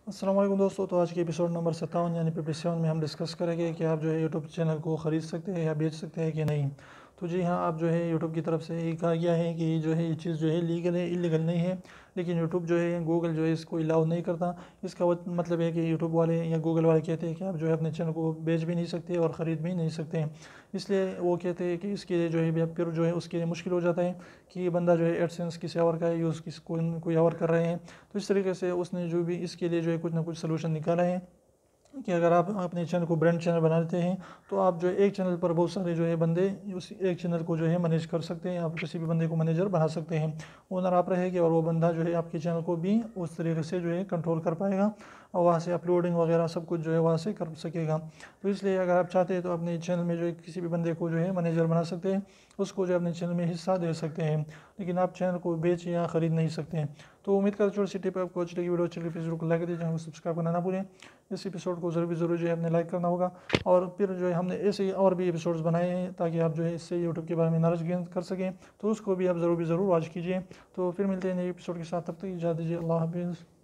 अस्सलाम वालेकुम दोस्तों। तो आज के एपिसोड नंबर 57 यानी 57 में हम डिस्कस करेंगे कि आप जो है यूट्यूब चैनल को ख़रीद सकते हैं या बेच सकते हैं कि नहीं। तो जी हाँ, आप जो है यूट्यूब की तरफ से ये कहा गया है कि जो है ये चीज़ जो है लीगल है, इलीगल नहीं है। लेकिन यूट्यूब जो है, गूगल जो है इसको अलाउ नहीं करता। इसका मतलब है कि यूट्यूब वाले या गूगल वाले कहते हैं कि आप जो है अपने चैनल को बेच भी नहीं सकते और ख़रीद भी नहीं सकते हैं। इसलिए वो कहते हैं कि इसके लिए जो है फिर जो है उसके लिए मुश्किल हो जाता है कि ये बंदा जो है एडसेंस किसी और का है, यूज़ किसी कोई और कर रहे हैं। तो इस तरीके से उसने जो भी इसके लिए जो है कुछ ना कुछ सलूशन निकाला है कि अगर आप अपने चैनल को ब्रांड चैनल बनाते हैं तो आप जो है एक चैनल पर बहुत सारे जो है बंदे उस एक चैनल को जो है मैनेज कर सकते हैं। आप किसी भी बंदे को मैनेजर बना सकते हैं, ओनर आप रहेंगे और वो बंदा जो है आपके चैनल को भी उस तरीके से जो है कंट्रोल कर पाएगा और वहाँ से अपलोडिंग वगैरह सब कुछ जो है वहाँ से कर सकेगा। तो इसलिए अगर आप चाहते हैं तो अपने चैनल में जो है किसी भी बंदे को जो है मैनेजर बना सकते हैं, उसको जो है अपने चैनल में हिस्सा दे सकते हैं, लेकिन आप चैनल को बेच या ख़रीद नहीं सकते हैं। तो उम्मीद करता छोटी सी टिप आपको अच्छी लगी। वीडियो अच्छी लगी ज़रूर लाइक दीजिए, चैनल को सब्सक्राइब करना ना भूलें। इस एपिसोड को ज़रूर जो है आपने लाइक करना होगा। और फिर जो है हमने ऐसे और भी एपिसोड्स बनाए हैं ताकि आप जो है इससे यूट्यूब के बारे में नॉलेज गेन कर सकें, तो उसको भी आप ज़रूर वॉच कीजिए। तो फिर मिलते हैं नए एपिसोड के साथ, तब तक इजाज़त दीजिए। अल्लाह हाफिज़।